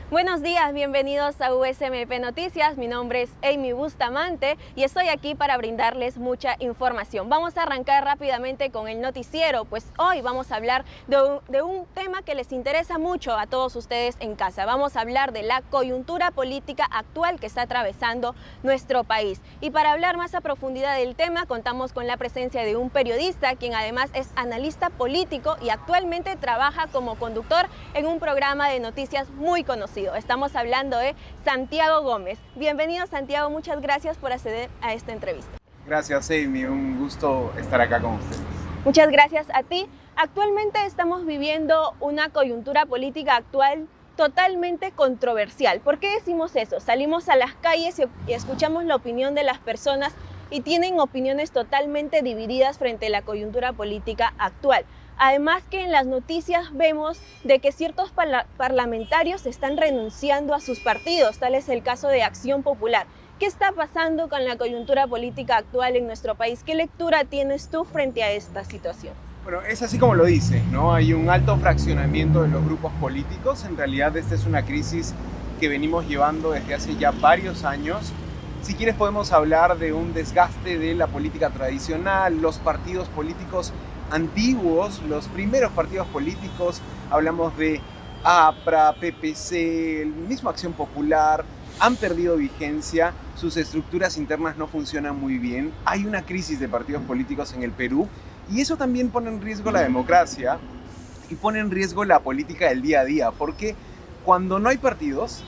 Buenos días, bienvenidos a USMP Noticias. Mi nombre es Amy Bustamante y estoy aquí para brindarles mucha información. Vamos a arrancar rápidamente con el noticiero, pues hoy vamos a hablar de un tema que les interesa mucho a todos ustedes en casa. Vamos a hablar de la coyuntura política actual que está atravesando nuestro país. Y para hablar más a profundidad del tema, contamos con la presencia de un periodista, quien además es analista político y actualmente trabaja como conductor en un programa de noticias muy conocido. Estamos hablando de Santiago Gómez. Bienvenido, Santiago, muchas gracias por acceder a esta entrevista. Gracias, Amy, un gusto estar acá con ustedes. Muchas gracias a ti. Actualmente estamos viviendo una coyuntura política actual totalmente controversial. ¿Por qué decimos eso? Salimos a las calles y escuchamos la opinión de las personas y tienen opiniones totalmente divididas frente a la coyuntura política actual. Además que en las noticias vemos de que ciertos parlamentarios están renunciando a sus partidos, tal es el caso de Acción Popular. ¿Qué está pasando con la coyuntura política actual en nuestro país? ¿Qué lectura tienes tú frente a esta situación? Bueno, es así como lo dices, ¿no? Hay un alto fraccionamiento de los grupos políticos. En realidad esta es una crisis que venimos llevando desde hace ya varios años. Si quieres podemos hablar de un desgaste de la política tradicional, los partidos políticos antiguos, los primeros partidos políticos, hablamos de APRA, PPC, el mismo Acción Popular, han perdido vigencia, sus estructuras internas no funcionan muy bien, hay una crisis de partidos políticos en el Perú y eso también pone en riesgo la democracia y pone en riesgo la política del día a día, porque cuando no hay partidos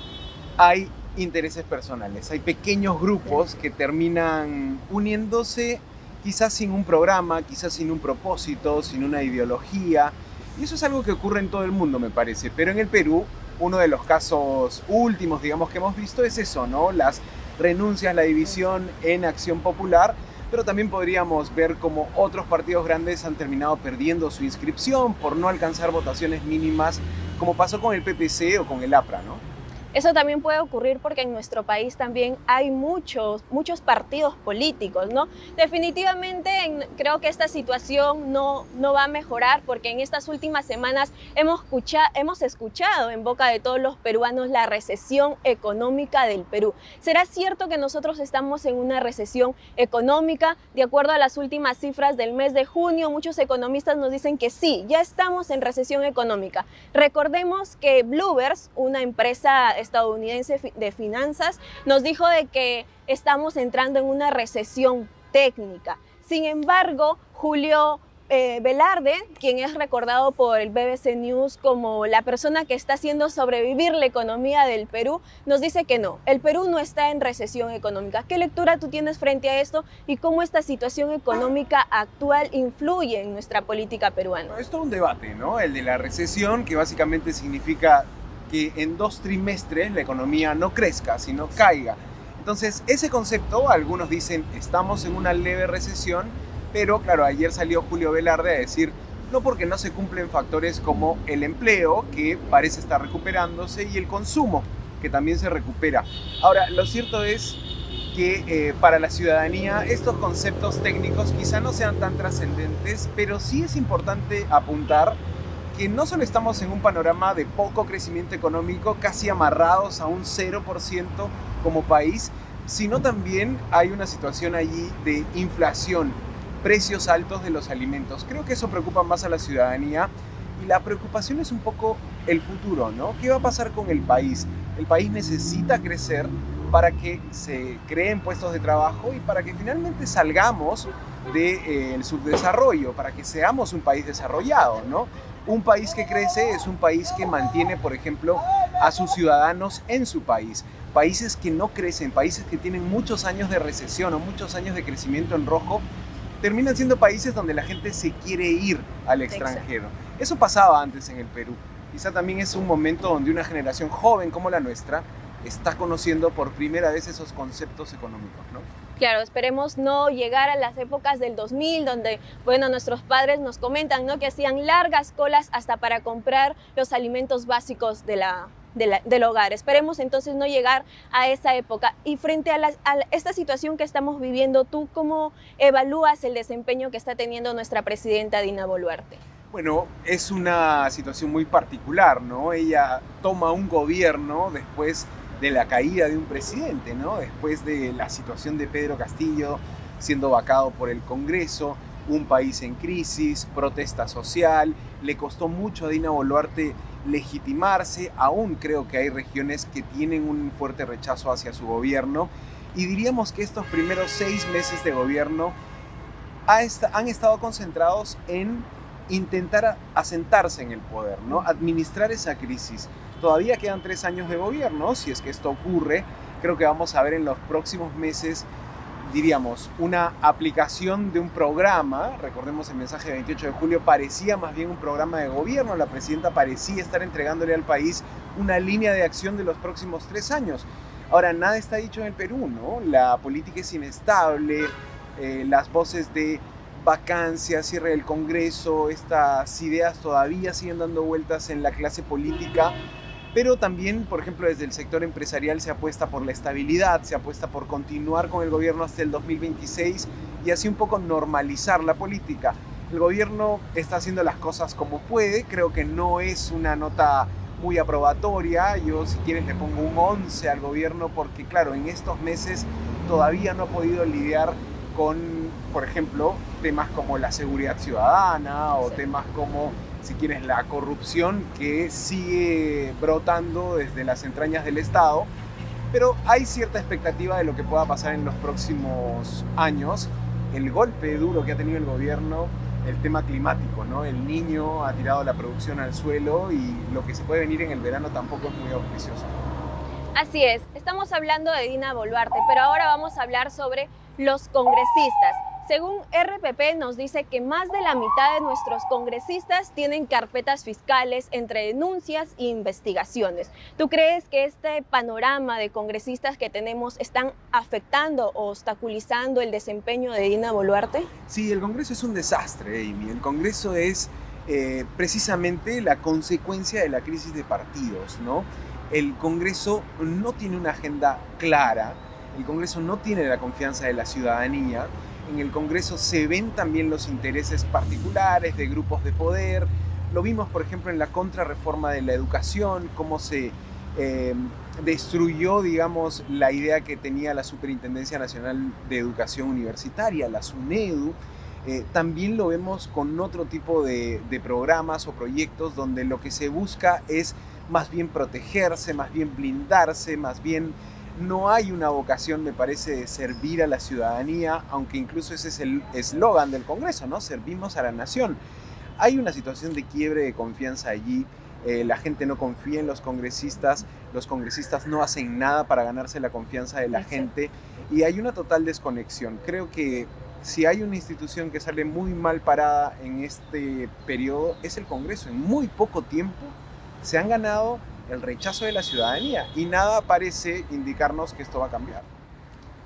hay intereses personales, hay pequeños grupos que terminan uniéndose quizás sin un programa, quizás sin un propósito, sin una ideología. Y eso es algo que ocurre en todo el mundo, me parece. Pero en el Perú, uno de los casos últimos, digamos, que hemos visto es eso, ¿no? Las renuncias, la división en Acción Popular, pero también podríamos ver cómo otros partidos grandes han terminado perdiendo su inscripción por no alcanzar votaciones mínimas, como pasó con el PPC o con el APRA, ¿no? Eso también puede ocurrir porque en nuestro país también hay muchos partidos políticos, ¿no? Definitivamente creo que esta situación no va a mejorar porque en estas últimas semanas hemos escuchado en boca de todos los peruanos la recesión económica del Perú. ¿Será cierto que nosotros estamos en una recesión económica? De acuerdo a las últimas cifras del mes de junio, muchos economistas nos dicen que sí, ya estamos en recesión económica. Recordemos que Bloomberg, una empresa estadounidense de finanzas, nos dijo de que estamos entrando en una recesión técnica. Sin embargo, Julio Velarde, quien es recordado por el BBC News como la persona que está haciendo sobrevivir la economía del Perú, nos dice que no, el Perú no está en recesión económica. ¿Qué lectura tú tienes frente a esto y cómo esta situación económica actual influye en nuestra política peruana? Es todo un debate, ¿no? El de la recesión, que básicamente significa que en 2 trimestres la economía no crezca, sino caiga. Entonces, ese concepto, algunos dicen, estamos en una leve recesión, pero claro, ayer salió Julio Velarde a decir, no, porque no se cumplen factores como el empleo, que parece estar recuperándose, y el consumo, que también se recupera. Ahora, lo cierto es que para la ciudadanía estos conceptos técnicos quizá no sean tan trascendentes, pero sí es importante apuntar que no solo estamos en un panorama de poco crecimiento económico, casi amarrados a un 0% como país, sino también hay una situación allí de inflación, precios altos de los alimentos. Creo que eso preocupa más a la ciudadanía y la preocupación es un poco el futuro, ¿no? ¿Qué va a pasar con el país? El país necesita crecer para que se creen puestos de trabajo y para que finalmente salgamos del subdesarrollo, para que seamos un país desarrollado, ¿no? Un país que crece es un país que mantiene, por ejemplo, a sus ciudadanos en su país. Países que no crecen, países que tienen muchos años de recesión o muchos años de crecimiento en rojo, terminan siendo países donde la gente se quiere ir al extranjero. Exacto. Eso pasaba antes en el Perú. Quizá también es un momento donde una generación joven como la nuestra está conociendo por primera vez esos conceptos económicos, ¿no? Claro, esperemos no llegar a las épocas del 2000, donde, bueno, nuestros padres nos comentan, ¿no?, que hacían largas colas hasta para comprar los alimentos básicos del hogar. Esperemos entonces no llegar a esa época. Y frente a esta situación que estamos viviendo, ¿tú cómo evalúas el desempeño que está teniendo nuestra presidenta Dina Boluarte? Bueno, es una situación muy particular, ¿no? Ella toma un gobierno después de la caída de un presidente, ¿no? Después de la situación de Pedro Castillo siendo vacado por el Congreso, un país en crisis, protesta social, le costó mucho a Dina Boluarte legitimarse, aún creo que hay regiones que tienen un fuerte rechazo hacia su gobierno, y diríamos que estos primeros 6 meses de gobierno han estado concentrados en intentar asentarse en el poder, ¿no? Administrar esa crisis. Todavía quedan 3 años de gobierno, si es que esto ocurre. Creo que vamos a ver en los próximos meses, diríamos, una aplicación de un programa. Recordemos el mensaje del 28 de julio, parecía más bien un programa de gobierno. La presidenta parecía estar entregándole al país una línea de acción de los próximos 3 años. Ahora, nada está dicho en el Perú, ¿no? La política es inestable, las voces de vacancia, cierre del Congreso, estas ideas todavía siguen dando vueltas en la clase política, pero también, por ejemplo, desde el sector empresarial se apuesta por la estabilidad, se apuesta por continuar con el gobierno hasta el 2026 y así un poco normalizar la política. El gobierno está haciendo las cosas como puede, creo que no es una nota muy aprobatoria. Yo, si quieres, le pongo un 11 al gobierno porque, claro, en estos meses todavía no ha podido lidiar con, por ejemplo, temas como la seguridad ciudadana o temas como, si quieres, la corrupción que sigue brotando desde las entrañas del Estado. Pero hay cierta expectativa de lo que pueda pasar en los próximos años. El golpe duro que ha tenido el gobierno, el tema climático, ¿no? El Niño ha tirado la producción al suelo y lo que se puede venir en el verano tampoco es muy auspicioso. Así es, estamos hablando de Dina Boluarte, pero ahora vamos a hablar sobre los congresistas. Según RPP nos dice que más de la mitad de nuestros congresistas tienen carpetas fiscales entre denuncias e investigaciones. ¿Tú crees que este panorama de congresistas que tenemos están afectando o obstaculizando el desempeño de Dina Boluarte? Sí, el Congreso es un desastre, Amy. El Congreso es precisamente la consecuencia de la crisis de partidos, ¿no? El Congreso no tiene una agenda clara, el Congreso no tiene la confianza de la ciudadanía. En el Congreso se ven también los intereses particulares de grupos de poder. Lo vimos, por ejemplo, en la contrarreforma de la educación, cómo se destruyó, digamos, la idea que tenía la Superintendencia Nacional de Educación Universitaria, la SUNEDU. También lo vemos con otro tipo de programas o proyectos donde lo que se busca es más bien protegerse, más bien blindarse, más bien no hay una vocación, me parece, de servir a la ciudadanía, aunque incluso ese es el eslogan del Congreso, ¿no? Servimos a la nación. Hay una situación de quiebre de confianza allí, la gente no confía en los congresistas no hacen nada para ganarse la confianza de la gente y hay una total desconexión. Creo que si hay una institución que sale muy mal parada en este periodo es el Congreso. En muy poco tiempo se han ganado el rechazo de la ciudadanía y nada parece indicarnos que esto va a cambiar.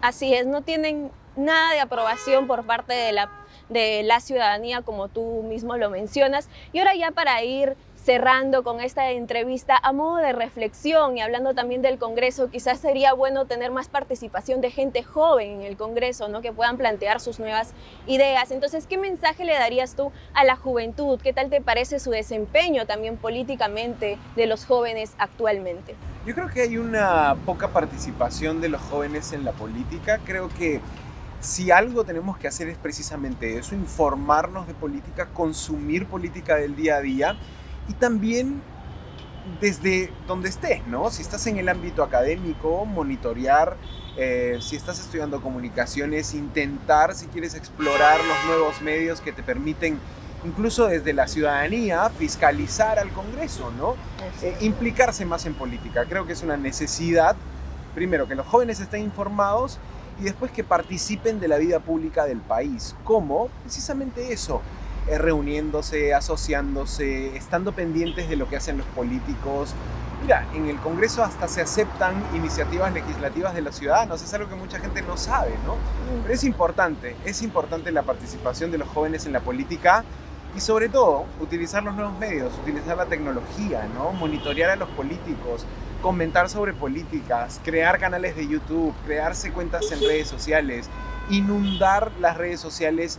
Así es, no tienen nada de aprobación por parte de la ciudadanía, como tú mismo lo mencionas. Y ahora ya para ir cerrando con esta entrevista, a modo de reflexión y hablando también del Congreso, quizás sería bueno tener más participación de gente joven en el Congreso, ¿no? Que puedan plantear sus nuevas ideas. Entonces, ¿qué mensaje le darías tú a la juventud? ¿Qué tal te parece su desempeño también políticamente de los jóvenes actualmente? Yo creo que hay una poca participación de los jóvenes en la política. Creo que si algo tenemos que hacer es precisamente eso, informarnos de política, consumir política del día a día y también desde donde estés, ¿no? Si estás en el ámbito académico, monitorear, si estás estudiando comunicaciones, intentar, si quieres, explorar los nuevos medios que te permiten, incluso desde la ciudadanía, fiscalizar al Congreso, ¿no? Implicarse más en política. Creo que es una necesidad, primero, que los jóvenes estén informados y después que participen de la vida pública del país. ¿Cómo? Precisamente eso. Reuniéndose, asociándose, estando pendientes de lo que hacen los políticos. Mira, en el Congreso hasta se aceptan iniciativas legislativas de los ciudadanos, es algo que mucha gente no sabe, ¿no? Pero es importante la participación de los jóvenes en la política y sobre todo utilizar los nuevos medios, utilizar la tecnología, ¿no? Monitorear a los políticos, comentar sobre políticas, crear canales de YouTube, crearse cuentas en redes sociales, inundar las redes sociales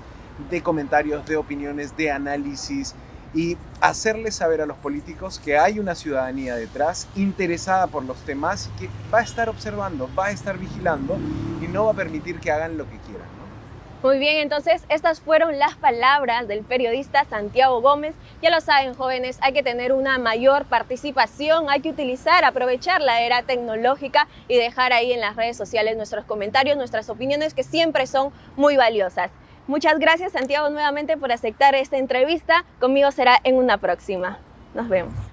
de comentarios, de opiniones, de análisis y hacerles saber a los políticos que hay una ciudadanía detrás interesada por los temas y que va a estar observando, va a estar vigilando y no va a permitir que hagan lo que quieran, ¿no? Muy bien, entonces estas fueron las palabras del periodista Santiago Gómez. Ya lo saben, jóvenes, hay que tener una mayor participación, hay que aprovechar la era tecnológica y dejar ahí en las redes sociales nuestros comentarios, nuestras opiniones, que siempre son muy valiosas. Muchas gracias, Santiago, nuevamente por aceptar esta entrevista. Conmigo será en una próxima. Nos vemos.